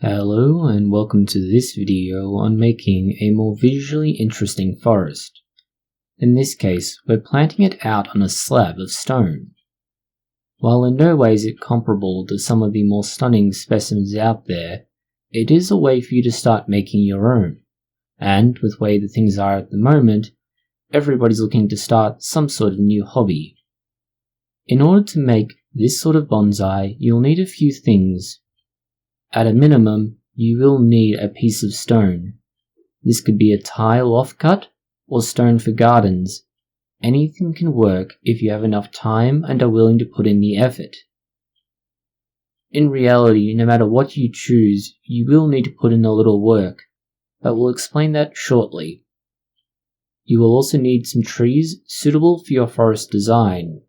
Hello and welcome to this video on making a more visually interesting forest. In this case, we're planting it out on a slab of stone. While in no way is it comparable to some of the more stunning specimens out there, it is a way for you to start making your own. And with the way that things are at the moment, everybody's looking to start some sort of new hobby. In order to make this sort of bonsai, you'll need a few things. At a minimum, you will need a piece of stone. This could be a tile offcut or stone for gardens. Anything can work if you have enough time and are willing to put in the effort. In reality, no matter what you choose, you will need to put in a little work, but we'll explain that shortly. You will also need some trees suitable for your forest design.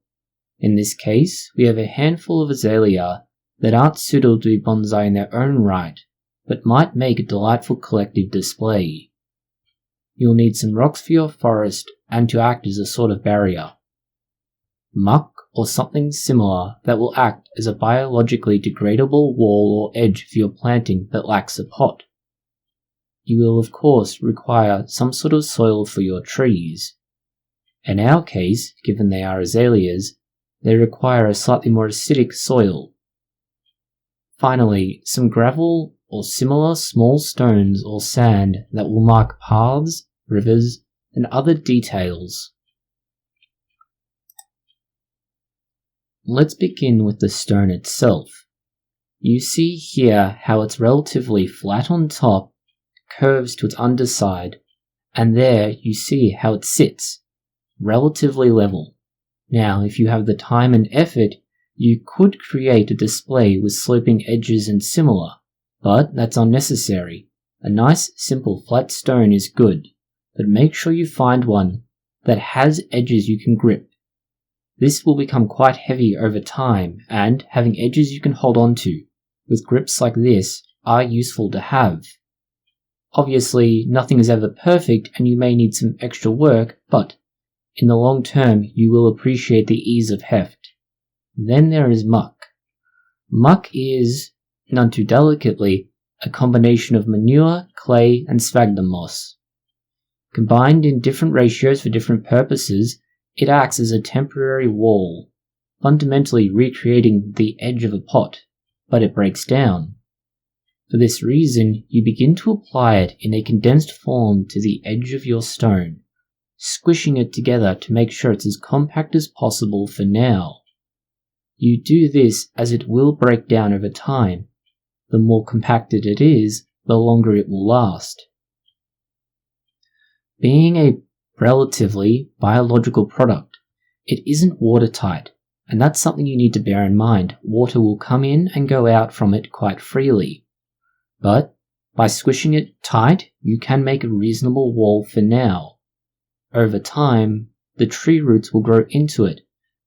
In this case, we have a handful of azalea that aren't suitable to be bonsai in their own right, but might make a delightful collective display. You'll need some rocks for your forest and to act as a sort of barrier. Muck or something similar that will act as a biologically degradable wall or edge for your planting that lacks a pot. You will of course require some sort of soil for your trees. In our case, given they are azaleas, they require a slightly more acidic soil. Finally, some gravel or similar small stones or sand that will mark paths, rivers, and other details. Let's begin with the stone itself. You see here how it's relatively flat on top, curves to its underside, and there you see how it sits, relatively level. Now, if you have the time and effort, you could create a display with sloping edges and similar, but that's unnecessary. A nice simple flat stone is good, but make sure you find one that has edges you can grip. This will become quite heavy over time, and having edges you can hold on to, with grips like this, are useful to have. Obviously, nothing is ever perfect and you may need some extra work, but in the long term you will appreciate the ease of heft. Then there is muck. Muck is, none too delicately, a combination of manure, clay, and sphagnum moss. Combined in different ratios for different purposes, it acts as a temporary wall, fundamentally recreating the edge of a pot, but it breaks down. For this reason, you begin to apply it in a condensed form to the edge of your stone, squishing it together to make sure it's as compact as possible for now. You do this as it will break down over time. The more compacted it is, the longer it will last. Being a relatively biological product, it isn't watertight, and that's something you need to bear in mind. Water will come in and go out from it quite freely. But by squishing it tight, you can make a reasonable wall for now. Over time, the tree roots will grow into it,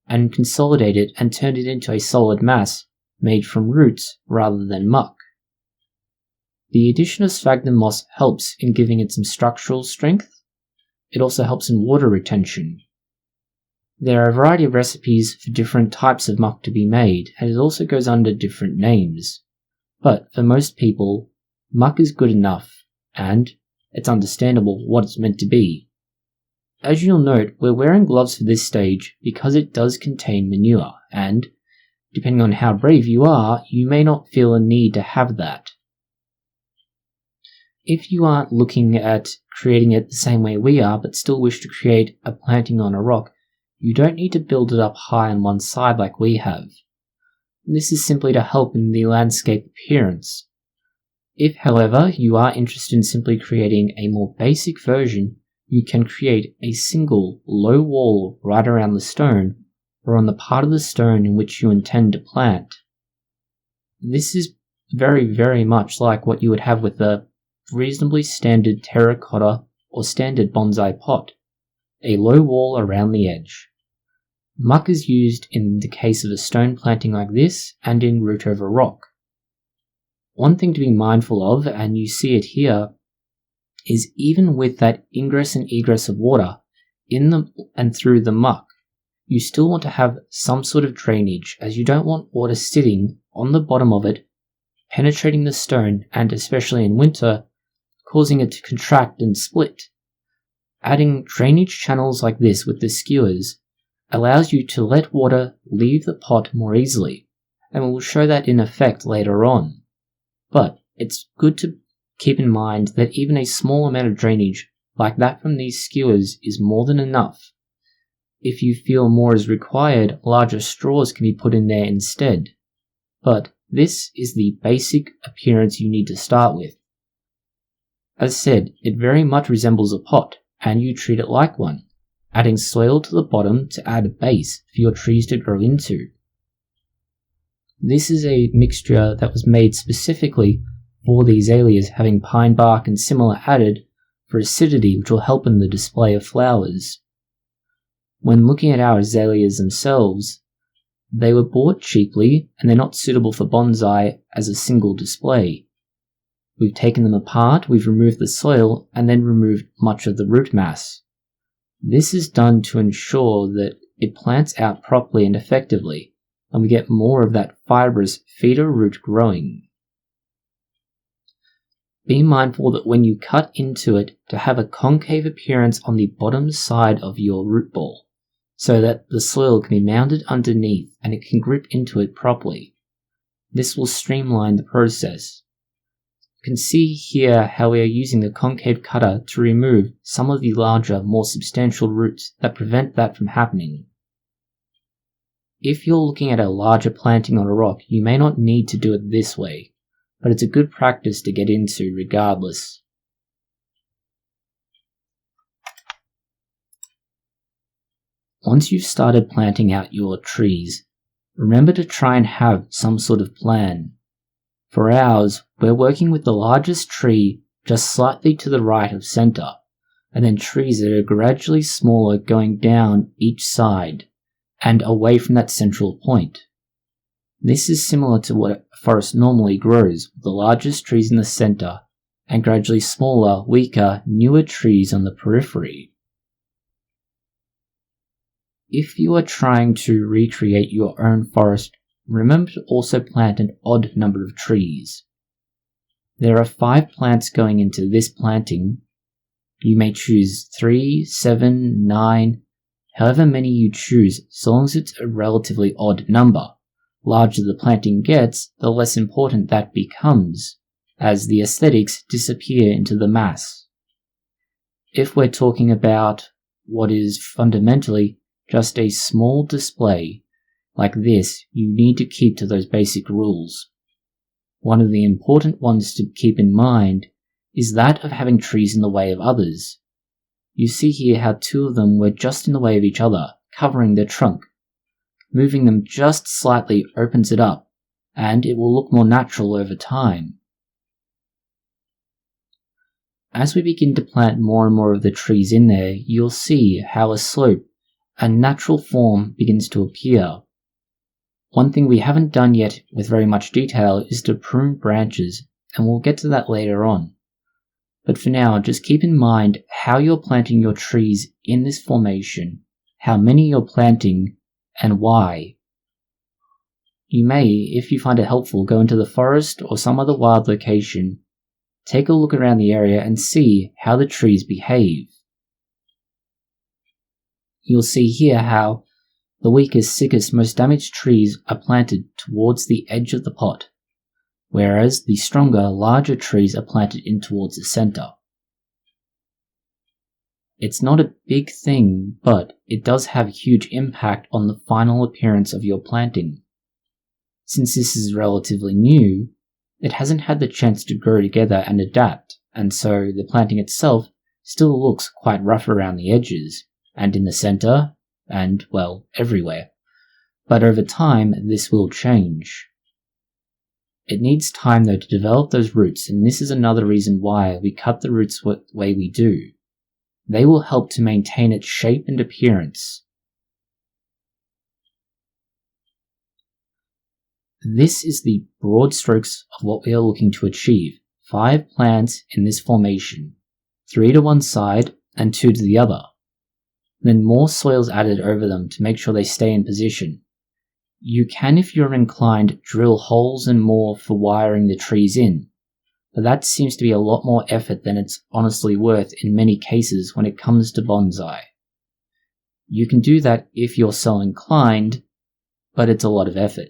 and consolidate it and turn it into a solid mass made from roots rather than muck. The addition of sphagnum moss helps in giving it some structural strength. It also helps in water retention. There are a variety of recipes for different types of muck to be made, and it also goes under different names. But for most people, muck is good enough, and it's understandable what it's meant to be. As you'll note, we're wearing gloves for this stage because it does contain manure, and, depending on how brave you are, you may not feel a need to have that. If you aren't looking at creating it the same way we are, but still wish to create a planting on a rock, you don't need to build it up high on one side like we have. This is simply to help in the landscape appearance. If, however, you are interested in simply creating a more basic version, you can create a single low wall right around the stone or on the part of the stone in which you intend to plant. This is very much like what you would have with a reasonably standard terracotta or standard bonsai pot, a low wall around the edge. Muck is used in the case of a stone planting like this and in root over rock. One thing to be mindful of, and you see it here, is even with that ingress and egress of water in the and through the muck, you still want to have some sort of drainage, as you don't want water sitting on the bottom of it penetrating the stone and, especially in winter, causing it to contract and split. Adding drainage channels like this with the skewers allows you to let water leave the pot more easily, and we'll show that in effect later on. But it's good to keep in mind that even a small amount of drainage like that from these skewers is more than enough. If you feel more is required, larger straws can be put in there instead. But this is the basic appearance you need to start with. As said, it very much resembles a pot, and you treat it like one, adding soil to the bottom to add a base for your trees to grow into. This is a mixture that was made specifically for the azaleas, having pine bark and similar added for acidity, which will help in the display of flowers. When looking at our azaleas themselves, they were bought cheaply and they're not suitable for bonsai as a single display. We've taken them apart, we've removed the soil, and then removed much of the root mass. This is done to ensure that it plants out properly and effectively, and we get more of that fibrous feeder root growing. Be mindful that when you cut into it to have a concave appearance on the bottom side of your root ball, so that the soil can be mounted underneath and it can grip into it properly. This will streamline the process. You can see here how we are using the concave cutter to remove some of the larger, more substantial roots that prevent that from happening. If you're looking at a larger planting on a rock, you may not need to do it this way, but it's a good practice to get into regardless. Once you've started planting out your trees, remember to try and have some sort of plan. For ours, we're working with the largest tree just slightly to the right of center, and then trees that are gradually smaller going down each side and away from that central point. This is similar to what a forest normally grows, with the largest trees in the center and gradually smaller, weaker, newer trees on the periphery. If you are trying to recreate your own forest, remember to also plant an odd number of trees. There are 5 plants going into this planting. You may choose 3, 7, 9, however many you choose, so long as it's a relatively odd number. Larger the planting gets, the less important that becomes, as the aesthetics disappear into the mass. If we're talking about what is fundamentally just a small display like this, you need to keep to those basic rules. One of the important ones to keep in mind is that of having trees in the way of others. You see here how 2 of them were just in the way of each other, covering their trunk. Moving them just slightly opens it up, and it will look more natural over time. As we begin to plant more and more of the trees in there, you'll see how a slope, a natural form, begins to appear. One thing we haven't done yet with very much detail is to prune branches, and we'll get to that later on. But for now, just keep in mind how you're planting your trees in this formation, how many you're planting, and why. You may, if you find it helpful, go into the forest or some other wild location, take a look around the area and see how the trees behave. You'll see here how the weakest, sickest, most damaged trees are planted towards the edge of the pot, whereas the stronger, larger trees are planted in towards the center. It's not a big thing, but it does have a huge impact on the final appearance of your planting. Since this is relatively new, it hasn't had the chance to grow together and adapt, and so the planting itself still looks quite rough around the edges, and in the center, and, well, everywhere. But over time, this will change. It needs time though to develop those roots, and this is another reason why we cut the roots the way we do. They will help to maintain its shape and appearance. This is the broad strokes of what we are looking to achieve. 5 plants in this formation, 3 to one side and 2 to the other. Then more soil is added over them to make sure they stay in position. You can, if you're inclined, drill holes and more for wiring the trees in, but that seems to be a lot more effort than it's honestly worth in many cases when it comes to bonsai. You can do that if you're so inclined, but it's a lot of effort.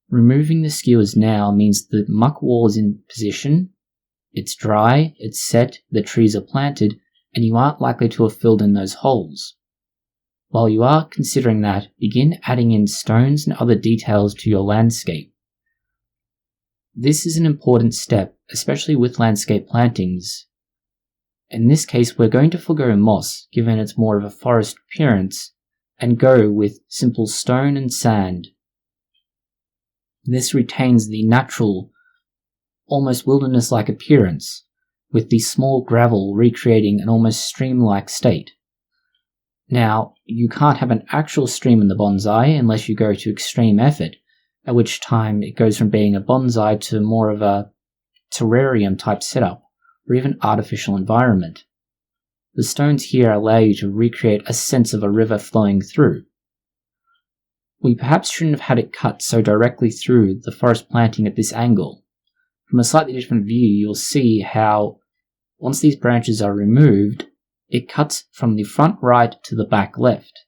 Removing the skewers now means the muck wall is in position, it's dry, it's set, the trees are planted, and you aren't likely to have filled in those holes. While you are considering that, begin adding in stones and other details to your landscape. This is an important step, especially with landscape plantings. In this case, we're going to forgo moss, given it's more of a forest appearance, and go with simple stone and sand. This retains the natural, almost wilderness-like appearance, with the small gravel recreating an almost stream-like state. Now, you can't have an actual stream in the bonsai unless you go to extreme effort, at which time it goes from being a bonsai to more of a terrarium type setup, or even artificial environment. The stones here allow you to recreate a sense of a river flowing through. We perhaps shouldn't have had it cut so directly through the forest planting at this angle. From a slightly different view, you'll see how, once these branches are removed, it cuts from the front right to the back left,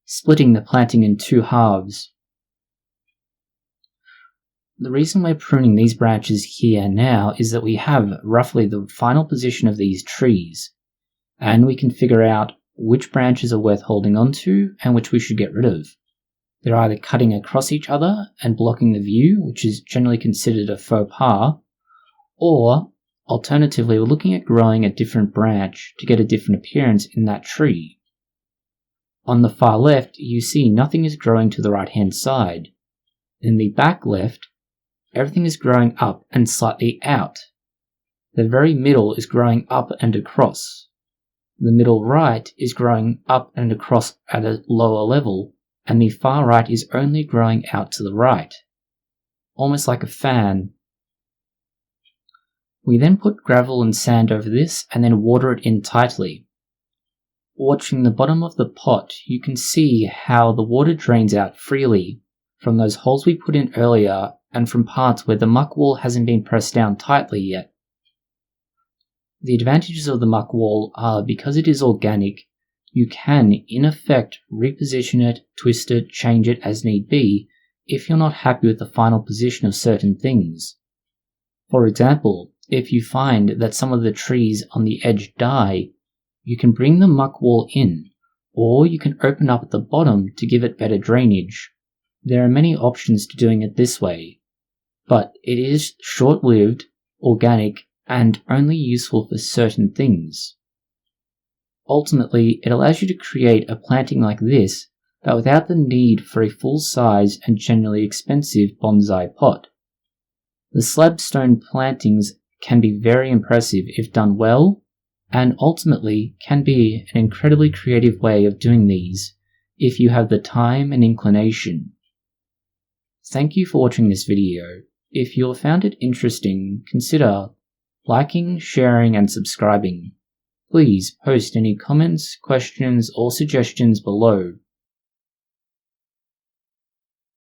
splitting the planting in two halves. The reason we're pruning these branches here now is that we have roughly the final position of these trees, and we can figure out which branches are worth holding onto and which we should get rid of. They're either cutting across each other and blocking the view, which is generally considered a faux pas, or alternatively, we're looking at growing a different branch to get a different appearance in that tree. On the far left, you see nothing is growing to the right-hand side. In the back left, everything is growing up and slightly out. The very middle is growing up and across. The middle right is growing up and across at a lower level, and the far right is only growing out to the right, almost like a fan. We then put gravel and sand over this and then water it in tightly. Watching the bottom of the pot, you can see how the water drains out freely from those holes we put in earlier and from parts where the muck wall hasn't been pressed down tightly yet. The advantages of the muck wall are because it is organic, you can, in effect, reposition it, twist it, change it as need be if you're not happy with the final position of certain things. For example, if you find that some of the trees on the edge die, you can bring the muck wall in, or you can open up at the bottom to give it better drainage. There are many options to doing it this way, but it is short-lived, organic, and only useful for certain things. Ultimately, it allows you to create a planting like this, but without the need for a full-size and generally expensive bonsai pot. The slab stone plantings can be very impressive if done well, and ultimately can be an incredibly creative way of doing these if you have the time and inclination. Thank you for watching this video. If you have found it interesting, consider liking, sharing, and subscribing. Please post any comments, questions, or suggestions below.